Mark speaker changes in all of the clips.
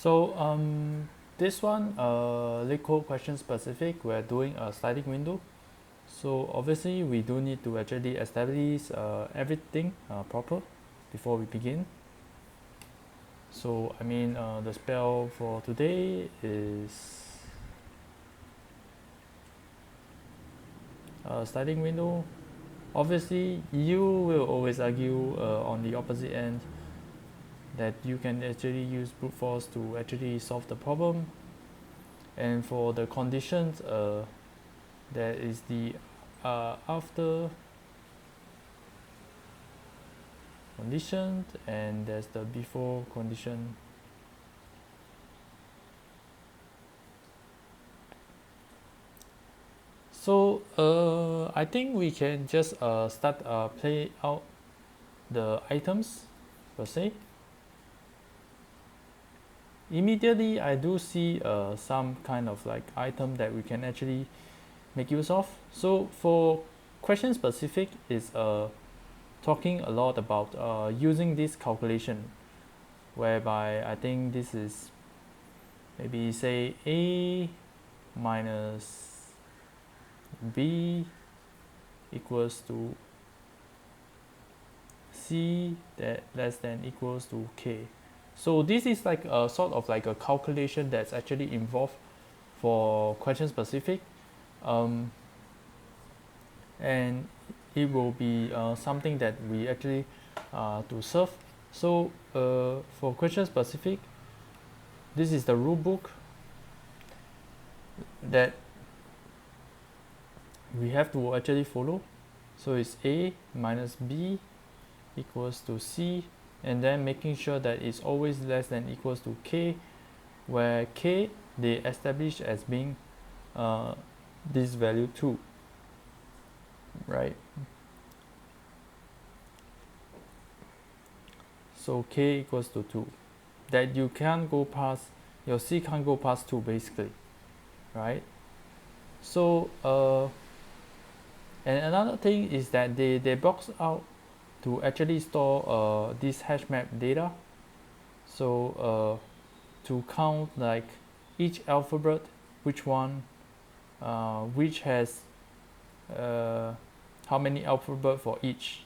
Speaker 1: So this one, Leetcode question specific, we're doing a sliding window. So obviously we do need to actually establish everything proper before we begin. So the spell for today is sliding window. Obviously you will always argue on the opposite end that you can actually use brute force to actually solve the problem. And for the conditions, there is the after condition and there's the before condition. So I think we can just start play out the items per se. Immediately I do see some kind of like item that we can actually make use of. So for question specific is talking a lot about using this calculation, whereby I think this is maybe say a minus b equals to c that less than equals to k. So this is like a sort of like a calculation that's actually involved for question specific, and it will be something that we actually to serve. So for question specific, this is the rule book that we have to actually follow. So it's a minus b equals to c, and then making sure that it's always less than equals to k, where k they establish as being this value 2, right? So k equals to 2, that you can't go past, your c can't go past 2 basically, right? So and another thing is that they box out to actually store this hash map data. So to count like each alphabet, which one which has how many alphabet for each,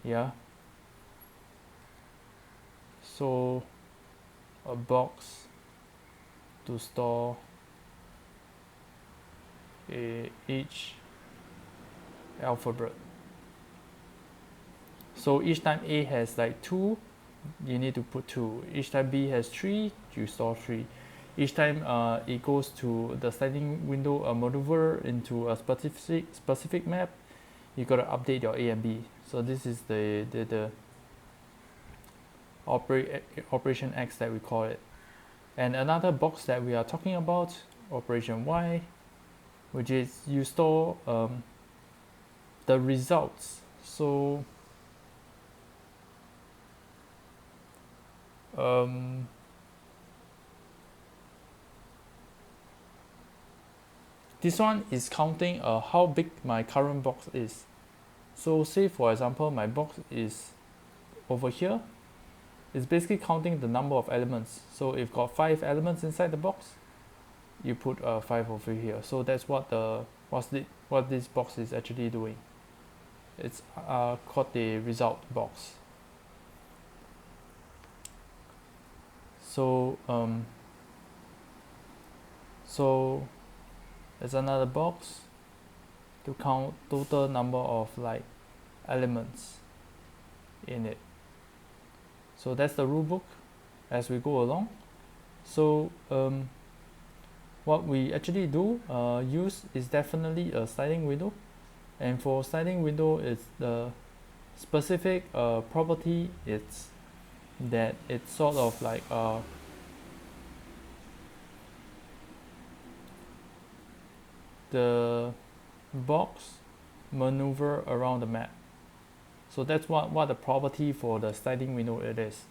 Speaker 1: yeah. So a box to store each alphabet. So each time A has like 2, you need to put 2. Each time B has 3, you store 3. Each time it goes to the sliding window maneuver into a specific map, you gotta update your A and B. So this is the operation X that we call it. And another box that we are talking about, operation Y, which is you store the results. So this one is counting how big my current box is. So say for example my box is over here. It's basically counting the number of elements. So if got 5 elements inside the box, you put 5 over here. So that's what what this box is actually doing. It's called the result box. So so there's another box to count total number of like elements in it. So that's the rule book as we go along. So what we actually do use is definitely a sliding window, and for sliding window, it's the specific property. It's that it's sort of like the box maneuver around the map. So that's what the property for the sliding window it is.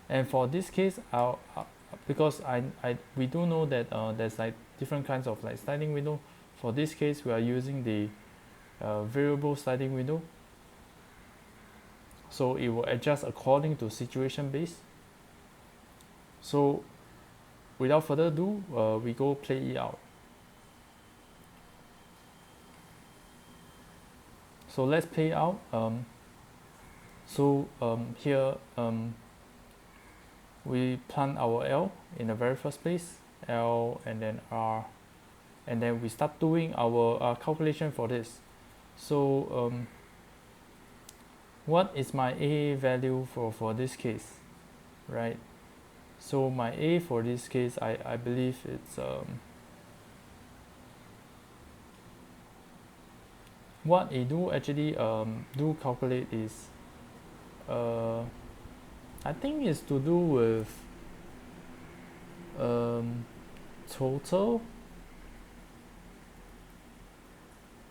Speaker 1: And for this case, because we do know that there's like different kinds of like sliding window. For this case, we are using the variable sliding window. So it will adjust according to situation base. So without further ado, we go play it out. So let's play out. Here we plant our L in the very first place, L and then R, and then we start doing our calculation for this. So what is my A value for this case, right? So my A for this case, I believe it's what I do actually do calculate is I think it's to do with total.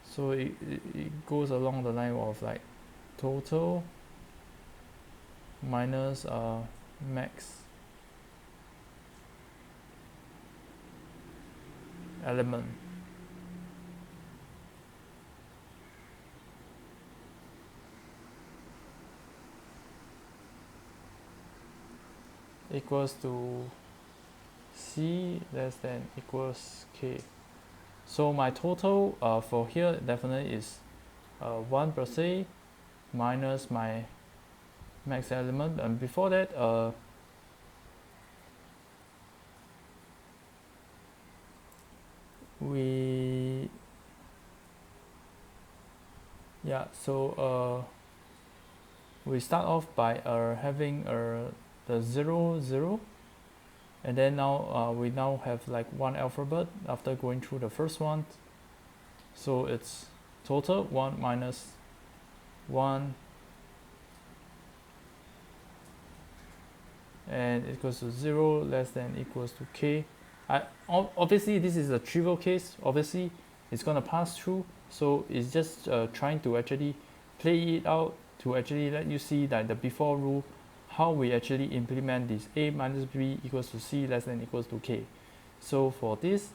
Speaker 1: So it goes along the line of like total minus max element equals to C less than equals K. So my total for here definitely is 1 per se minus my max element, and before that we start off by having the 0 0, and then now we now have like one alphabet after going through the first one. So it's total 1 minus 1 and equals to 0 less than equals to K. Obviously this is a trivial case, obviously it's gonna pass through, so it's just trying to actually play it out to actually let you see that the before rule, how we actually implement this A minus B equals to C less than equals to K. So for this,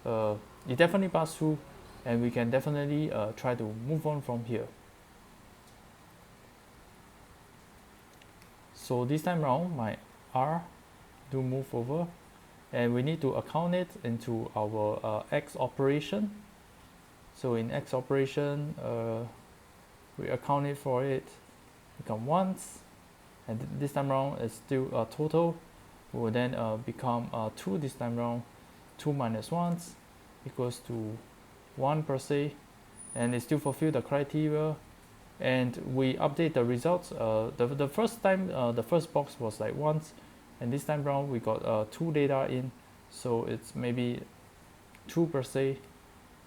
Speaker 1: it definitely pass through, and we can definitely try to move on from here. So this time around, my R do move over, and we need to account it into our X operation. So in X operation, we account it for it become once, and this time around it's still total will then become 2 this time around. 2 minus 1 equals to 1 per se, and it still fulfill the criteria, and we update the results. The first time the first box was like once, and this time around we got 2 data in, so it's maybe 2 per se.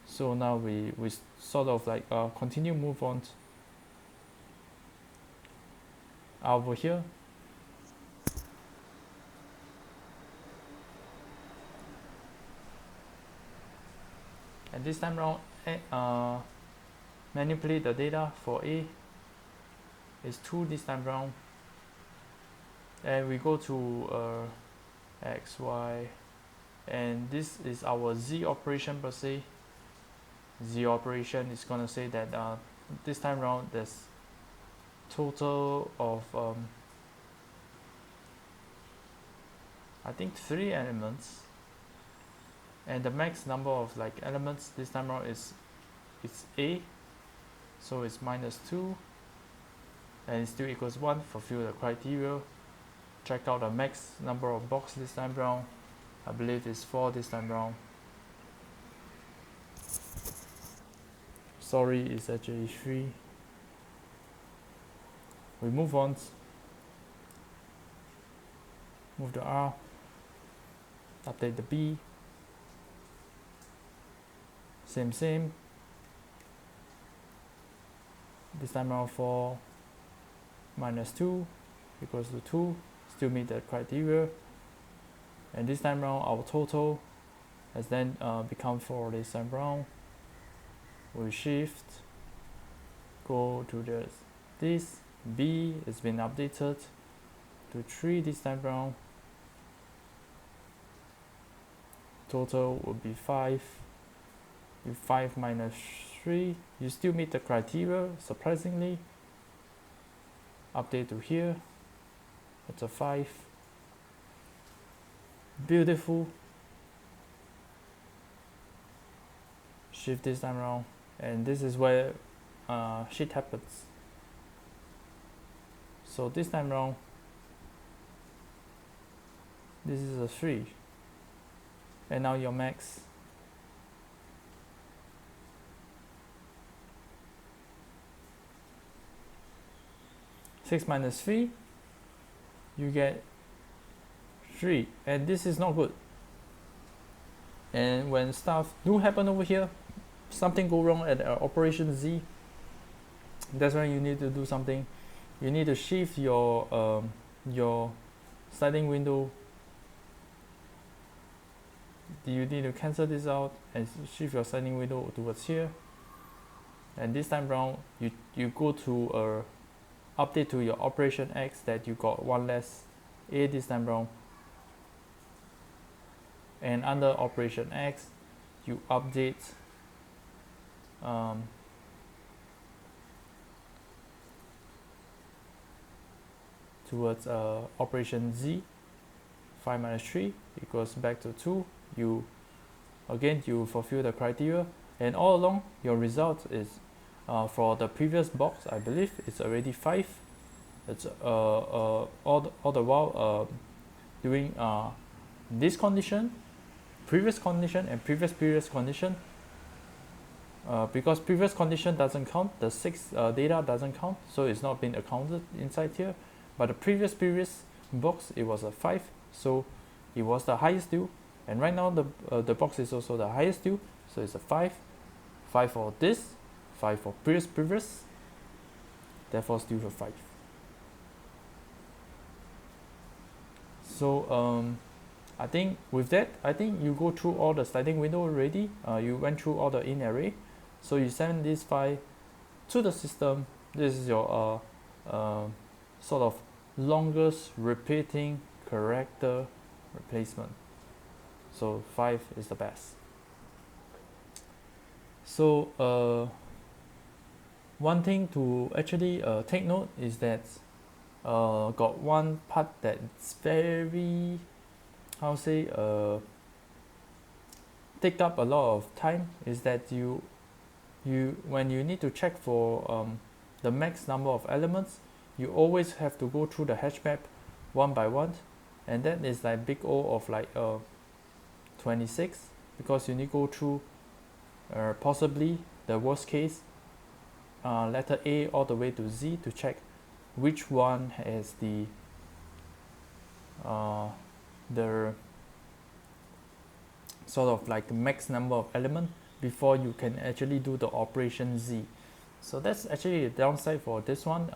Speaker 1: So now we sort of like continue move on over here. And this time around manipulate the data for A is 2 this time around, and we go to X, Y, and this is our Z operation per se. Z operation is gonna say that this time around there's total of I think 3 elements, and the max number of like elements this time around is A, so it's minus 2, and it still equals 1, fulfill the criteria. Check out the max number of box this time around, I believe it's 4 this time around. Sorry, it's actually 3. We move on, move the R, update the B, same, this time around 4 minus 2 equals to 2, still meet the criteria, and this time around our total has then become 4 this time around. We shift, go to this B has been updated to 3 this time around. Total will be 5. With 5 minus 3, you still meet the criteria, surprisingly. Update to here, it's a 5. beautiful. Shift this time around, and this is where shit happens. So this time around, this is a 3, and now your max. Six minus 3, you get 3, and this is not good. And when stuff do happen over here, something go wrong at operation Z, that's when you need to do something. You need to shift your sliding window. You need to cancel this out and shift your sliding window towards here. And this time around, you go to update to your operation X that you got one less A this time around. And under operation X, you update towards operation Z. 5 minus 3 equals back to 2. You fulfill the criteria, and all along your result is for the previous box, I believe it's already 5. It's all the while doing this condition, previous condition, and previous condition. Because previous condition doesn't count, the 6 data doesn't count, so it's not been accounted inside here. But the previous box, it was a 5, so it was the highest due. And right now the box is also the highest due, so it's a 5. 5 for this, 5 for previous, therefore still for 5. So I think with that, you go through all the sliding window already. You went through all the in array, so you send this file to the system. This is your sort of longest repeating character replacement. So 5 is the best. So one thing to actually take note is that got one part that's very, how to say, take up a lot of time, is that you when you need to check for the max number of elements, you always have to go through the hash map one by one, and that is like big O of like 26, because you need to go through possibly the worst case letter A all the way to Z to check which one has the sort of like the max number of element before you can actually do the operation Z. So that's actually the downside for this one.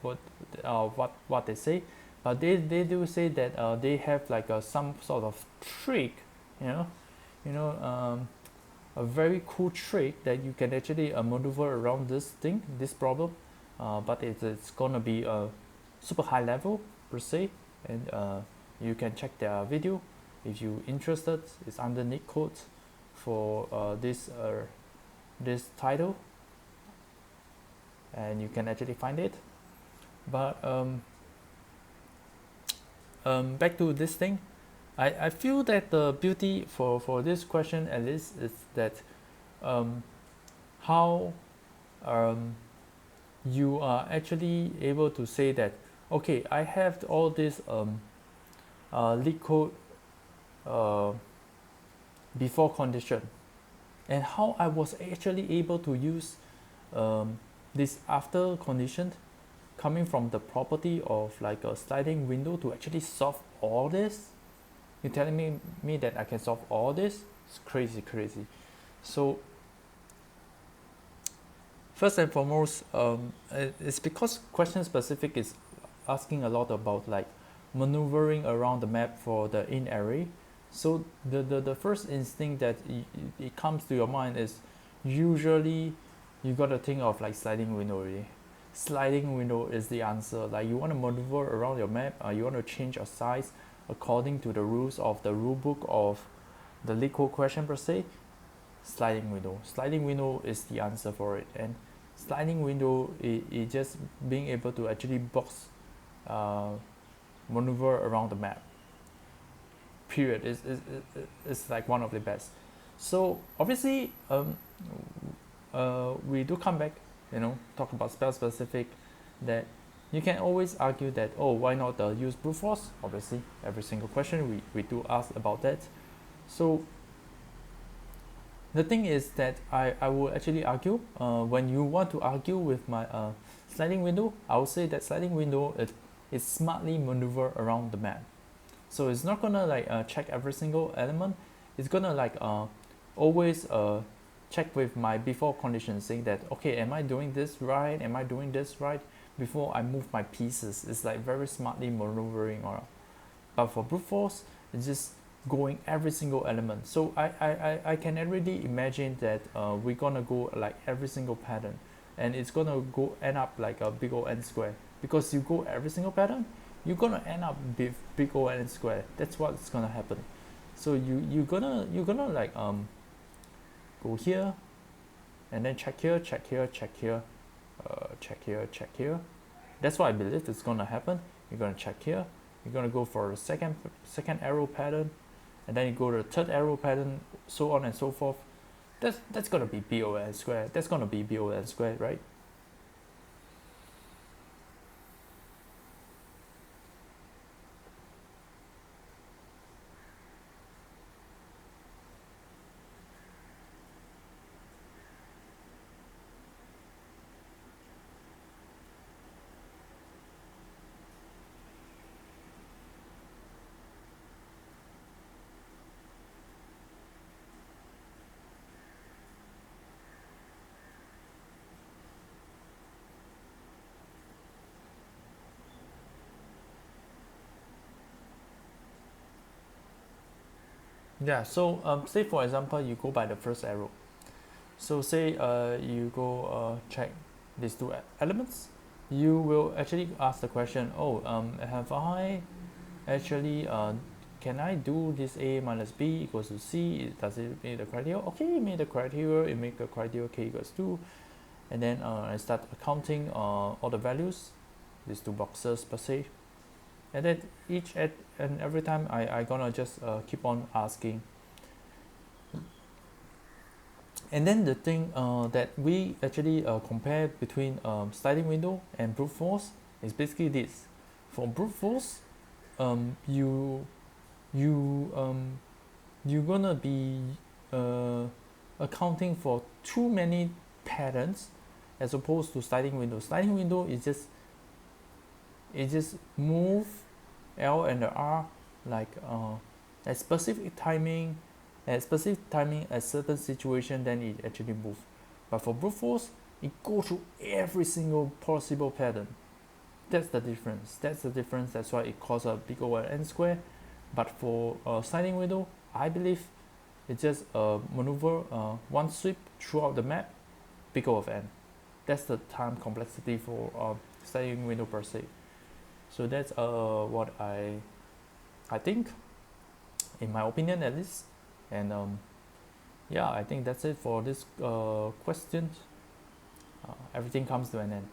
Speaker 1: What they say, but they do say that they have like some sort of trick, a very cool trick that you can actually maneuver around this problem, but it's gonna be a super high level per se, and you can check their video if you interested. It's under Leetcode for this title, and you can actually find it. But back to this thing, I feel that the beauty for this question at least is that how you are actually able to say that, okay, I have all this Leetcode before condition, and how I was actually able to use this after condition coming from the property of like a sliding window to actually solve all this. You're telling me that I can solve all this? It's crazy. So first and foremost, it's because question specific is asking a lot about like maneuvering around the map for the in array. So the first instinct that it comes to your mind is usually you got to think of like sliding window already. Sliding window is the answer. Like you want to maneuver around your map, you want to change your size according to the rules of the rulebook of the Leetcode question per se. Sliding window is the answer for it. And sliding window is just being able to actually box maneuver around the map. period is like one of the best. So obviously we do come back, talk about spell specific, that you can always argue that, oh, why not use brute force? Obviously every single question we do ask about that. So the thing is that I will actually argue, when you want to argue with my sliding window, I would say that sliding window is smartly maneuver around the map. So it's not gonna like check every single element. It's gonna like always check with my before condition, saying that, okay, am I doing this right? Am I doing this right? Before I move my pieces. It's like very smartly maneuvering around. But for brute force, it's just going every single element. So I can already imagine that we're gonna go like every single pattern, and it's gonna go end up like a big O n square, because you go every single pattern, you're gonna end up with big O n square. That's what's gonna happen. So you're gonna like go here, and then check here, check here, check here, check here, check here. That's what I believe is gonna happen. You're gonna check here. You're gonna go for the second arrow pattern, and then you go to the third arrow pattern, so on and so forth. That's gonna be BON square. That's gonna be BON square, right? Yeah. So say for example, you go by the first arrow. So say you go check these two elements. You will actually ask the question, oh, have I actually can I do this A minus B equals to C? Does it meet the criteria? Okay, it meet the criteria. It make the criteria K equals 2. And then I start counting all the values, these two boxes per se. And then and every time I gonna just keep on asking. And then the thing that we actually compare between sliding window and brute force is basically this. For brute force, you're gonna be accounting for too many patterns, as opposed to sliding window. Sliding window is just move L and the R like at specific timing, at certain situation, then it actually move. But for brute force, it goes through every single possible pattern. That's the difference. That's why it causes a big O n square. But for sliding window, I believe it's just maneuver one sweep throughout the map, big O of n. That's the time complexity for sliding window per se. So that's what I think, in my opinion at least. And yeah, I think that's it for this question. Everything comes to an end.